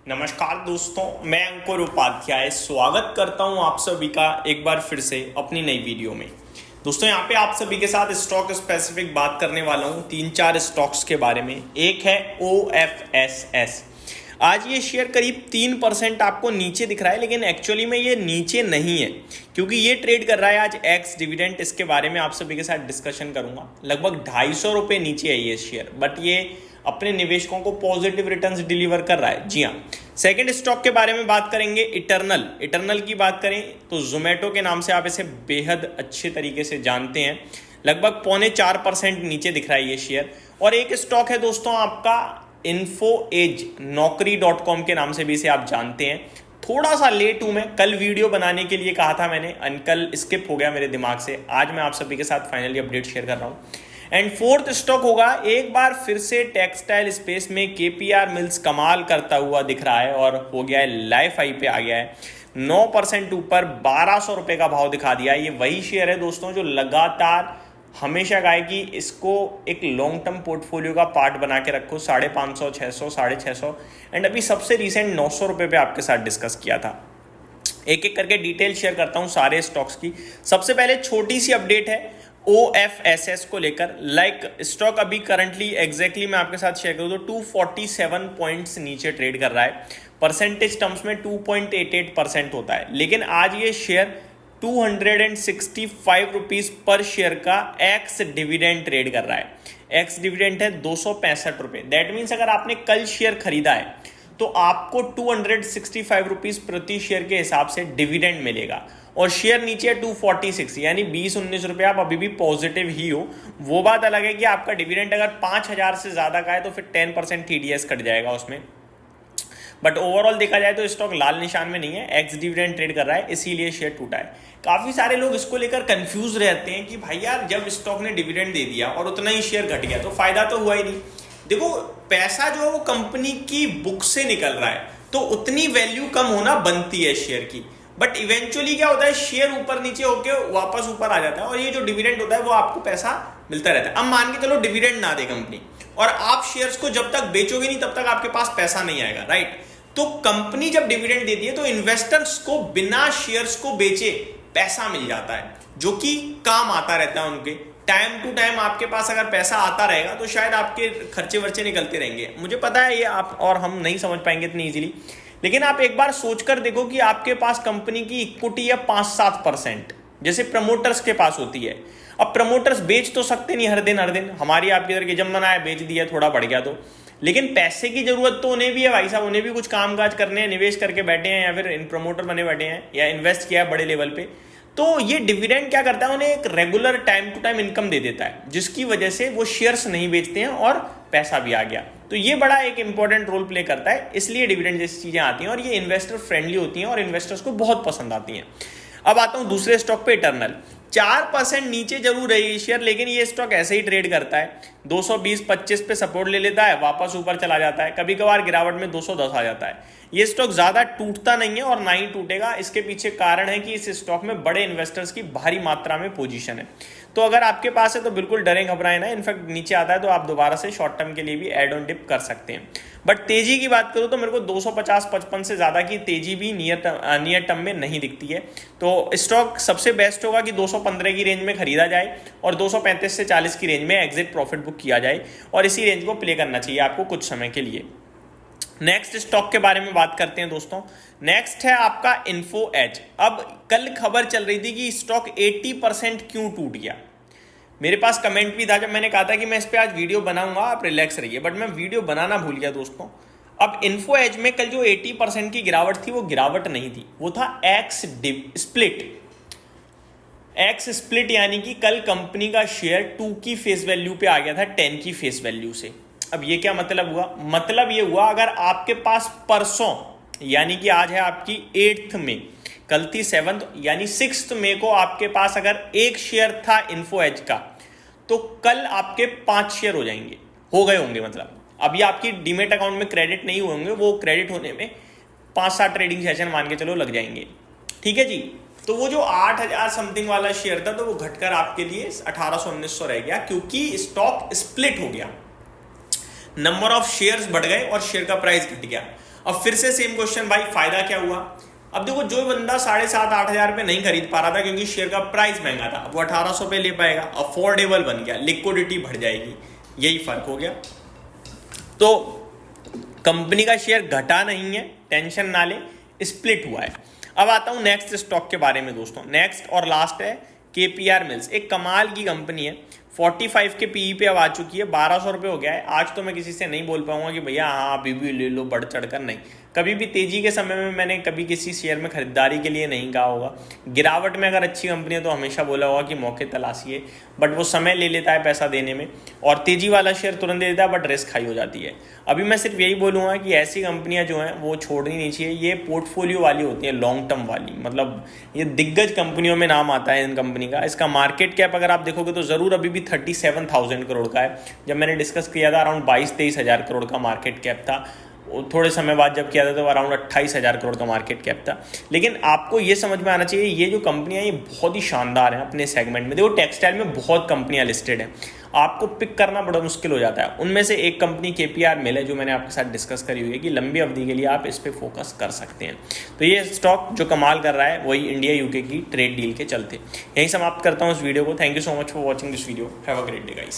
नमस्कार दोस्तों, मैं अंकुर उपाध्याय स्वागत करता हूं आप सभी का एक बार फिर से अपनी नई वीडियो में। दोस्तों यहाँ पे आप सभी के साथ स्टॉक स्पेसिफिक बात करने वाला हूं 3-4 स्टॉक्स के बारे में। एक है OFSS। आज ये शेयर करीब 3% आपको नीचे दिख रहा है, लेकिन एक्चुअली में ये नीचे नहीं है क्योंकि ये ट्रेड कर रहा है आज एक्स डिविडेंड। इसके बारे में आप सभी के साथ डिस्कशन करूंगा। लगभग 250 रुपये नीचे है ये शेयर, बट ये अपने निवेशकों को पॉजिटिव रिटर्न्स डिलीवर कर रहा है। जी हाँ। सेकंड स्टॉक के बारे में बात करेंगे इटर्नल की बात करें तो जोमेटो के नाम से आप इसे बेहद अच्छे तरीके से जानते हैं। लगभग 3.25% नीचे दिख रहा है ये शेयर। और एक स्टॉक है दोस्तों आपका इन्फो एज, नौकरी.com के नाम से भी इसे आप जानते हैं। थोड़ा सा लेट हूं मैं, कल वीडियो बनाने के लिए कहा था मैंने, कल स्किप हो गया मेरे दिमाग से। आज मैं आप सभी के साथ फाइनली अपडेट शेयर कर रहा हूं। एंड फोर्थ स्टॉक होगा, एक बार फिर से टेक्सटाइल स्पेस में KPR मिल्स कमाल करता हुआ दिख रहा है और हो गया है लाइफ हाई पे आ गया है। 9% ऊपर 1200 रुपए का भाव दिखा दिया है। ये वही शेयर है दोस्तों जो लगातार हमेशा कहा है कि इसको एक लॉन्ग टर्म पोर्टफोलियो का पार्ट बना के रखो। 550, 600, 650 एंड अभी सबसे रिसेंट 900 रुपए पे आपके साथ डिस्कस किया था। एक एक करके डिटेल शेयर करता हूं सारे स्टॉक्स की। सबसे पहले छोटी सी अपडेट है OFSS को लेकर। स्टॉक अभी करंटली एग्जैक्टली मैं आपके साथ शेयर करूं तो 247 पॉइंट्स नीचे ट्रेड कर रहा है। परसेंटेज टर्म्स में 2.88% होता है, लेकिन आज ये शेयर 265 रुपीज पर शेयर का एक्स डिविडेंड ट्रेड कर रहा है। एक्स डिविडेंड है 265 रुपए। दैट मीन्स अगर आपने कल शेयर खरीदा है तो आपको 265 रुपीज प्रति शेयर के हिसाब से डिविडेंड मिलेगा। और शेयर नीचे है 246, यानी 20-19 रुपये आप अभी भी पॉजिटिव ही हो। वो बात अलग है कि आपका डिविडेंड अगर 5000 से ज्यादा का है तो फिर 10% TDS कट जाएगा उसमें। बट ओवरऑल देखा जाए तो स्टॉक लाल निशान में नहीं है, एक्स डिविडेंड ट्रेड कर रहा है, इसीलिए शेयर टूटा है। काफी सारे लोग इसको लेकर कंफ्यूज रहते हैं कि भाई यार जब स्टॉक ने डिविडेंड दे दिया और उतना ही शेयर घट गया तो फायदा तो हुआ ही नहीं। देखो, पैसा जो है वो कंपनी की बुक से निकल रहा है तो उतनी वैल्यू कम होना बनती है शेयर की। बट इवेंचुअली क्या होता है, शेयर ऊपर नीचे होकर वापस ऊपर आ जाता है और ये जो डिविडेंड होता है वो आपको पैसा मिलता रहता है। अब मान के चलो डिविडेंड ना दे कंपनी और आप शेयर्स को जब तक बेचोगे नहीं तब तक आपके पास पैसा नहीं आएगा, राइट। तो कंपनी जब डिविडेंड देती है तो इन्वेस्टर्स को बिना शेयर्स को बेचे पैसा मिल जाता है, जो कि काम आता रहता है उनके। टाइम टू टाइम आपके पास अगर पैसा आता रहेगा तो शायद आपके खर्चे वर्चे निकलते रहेंगे। मुझे पता है ये आप और हम नहीं समझ पाएंगे इतनी इजीली, लेकिन आप एक बार सोचकर देखो कि आपके पास कंपनी की इक्विटी है 5-7%, जैसे प्रमोटर्स के पास होती है। अब प्रमोटर्स बेच तो सकते नहीं हर दिन हमारी आपकी इधर की जब मना है बेच दिया, थोड़ा बढ़ गया तो, लेकिन पैसे की जरूरत तो उन्हें भी है भाई साहब। उन्हें भी कुछ काम काज करने हैं, निवेश करके बैठे हैं या फिर इन प्रमोटर बने बैठे हैं या इन्वेस्ट किया है बड़े लेवल पे। तो ये डिविडेंड क्या करता है, उन्हें एक regular time to time income दे देता है, जिसकी वजह से वो शेयर्स नहीं बेचते हैं और पैसा भी आ गया। तो ये बड़ा एक इंपॉर्टेंट रोल प्ले करता है, इसलिए डिविडेंड जैसी चीजें आती हैं और ये इन्वेस्टर फ्रेंडली होती हैं और इन्वेस्टर्स को बहुत पसंद आती हैं। अब आता हूं दूसरे स्टॉक पे, इटर्नल। 4% नीचे जरूर है ये शेयर, लेकिन ये स्टॉक ऐसे ही ट्रेड करता है। 220-25 पे सपोर्ट ले लेता है, वापस ऊपर चला जाता है, कभी कभार गिरावट में 210 आ जाता है। ये स्टॉक ज्यादा टूटता नहीं है और ना ही टूटेगा। इसके पीछे कारण है कि इस स्टॉक में बड़े इन्वेस्टर्स की भारी मात्रा में पोजीशन है। तो अगर आपके पास है तो बिल्कुल डरें घबराएं ना। इनफैक्ट नीचे आता है तो आप दोबारा से शॉर्ट टर्म के लिए भी एड ऑन डिप कर सकते हैं। बट तेजी की बात करूं तो मेरे को 250-55 से ज्यादा की तेजी भी नियर टर्म में नहीं दिखती है। तो स्टॉक सबसे बेस्ट होगा कि 215 की रेंज में खरीदा जाए और 235 से 40 की रेंज में एग्जिट प्रॉफिट बुक किया जाए और इसी रेंज को प्ले करना चाहिए आपको कुछ समय के लिए। नेक्स्ट स्टॉक के बारे में बात करते हैं दोस्तों। नेक्स्ट है आपका इन्फो एज। अब कल खबर चल रही थी कि स्टॉक 80% क्यों टूट गया। मेरे पास कमेंट भी था जब मैंने कहा था कि मैं इस पे आज वीडियो बनाऊंगा, आप रिलैक्स रहिए, बट मैं वीडियो बनाना भूल गया दोस्तों। अब इन्फो एज में कल जो 80% की गिरावट थी वो गिरावट नहीं थी, वो था एक्स स्प्लिट, यानी कि कल कंपनी का शेयर 2 की फेस वैल्यू पे आ गया था 10 की फेस वैल्यू से। अब ये क्या मतलब हुआ, मतलब ये हुआ अगर आपके पास परसों, यानी कि आज है आपकी 8 मई, कल थी 7 यानी 6 मई को आपके पास अगर एक शेयर था इन्फो एज का तो कल आपके 5 शेयर हो गए होंगे। मतलब अभी आपकी डीमेट अकाउंट में क्रेडिट नहीं हुए होंगे, वो क्रेडिट होने में 5-7 ट्रेडिंग सेशन मान के चलो लग जाएंगे, ठीक है जी। तो वो जो 8000 समथिंग वाला शेयर था तो वो घटकर आपके लिए 1800-1900 रह गया, क्योंकि स्टॉक स्प्लिट हो गया, नंबर ऑफ शेयर्स बढ़ गए और शेयर का प्राइस घट गया। अब फिर से सेम क्वेश्चन भाई, फायदा क्या हुआ? अब देखो, जो बंदा 7,500-8,000 पे नहीं खरीद पा रहा था क्योंकि शेयर का प्राइस महंगा था, अब वो 1800 पे ले पाएगा, अफोर्डेबल बन गया, लिक्विडिटी बढ़ जाएगी, यही फर्क हो गया। तो कंपनी का शेयर घटा नहीं है, टेंशन ना ले, स्प्लिट हुआ है। अब आता हूं नेक्स्ट स्टॉक के बारे में दोस्तों। नेक्स्ट और लास्ट है केपीआर मिल्स। एक कमाल की कंपनी है, 45 के पीई पे अब आ चुकी है, 1200 रुपये हो गया है। आज तो मैं किसी से नहीं बोल पाऊंगा कि भैया हाँ अभी भी ले लो बढ़ चढ़ कर, नहीं। कभी भी तेजी के समय में मैंने कभी किसी शेयर में खरीदारी के लिए नहीं कहा होगा। गिरावट में अगर अच्छी कंपनी है तो हमेशा बोला होगा कि मौके तलाशिए, बट वो समय ले लेता है पैसा देने में, और तेजी वाला शेयर तुरंत दे देता है बट रिस्क हाई हो जाती है। अभी मैं सिर्फ यही बोलूँगा कि ऐसी कंपनियां जो हैं वो छोड़नी नहीं चाहिए। ये पोर्टफोलियो वाली होती है, लॉन्ग टर्म वाली, मतलब ये दिग्गज कंपनियों में नाम आता है इन कंपनी का। इसका मार्केट कैप अगर आप देखोगे तो ज़रूर अभी भी 37,000 करोड़ का है। जब मैंने डिस्कस किया था अराउंड 22-23 हज़ार करोड़ का मार्केट कैप था, थोड़े समय बाद जब किया था तो अराउंड 28,000 करोड़ का मार्केट कैप था। लेकिन आपको ये समझ में आना चाहिए, ये जो कंपनियां ये बहुत ही शानदार हैं अपने सेगमेंट में। देखो टेक्सटाइल में बहुत कंपनियां लिस्टेड हैं, आपको पिक करना बड़ा मुश्किल हो जाता है। उनमें से एक कंपनी केपीआर मिल है जो मैंने आपके साथ डिस्कस करी हुई है कि लंबी अवधि के लिए आप इस पर फोकस कर सकते हैं। तो ये स्टॉक जो कमाल कर रहा है वही इंडिया यूके की ट्रेड डील के चलते। यही समाप्त करता हूँ इस वीडियो को। Thank you so much for watching this video. Have a great day guys.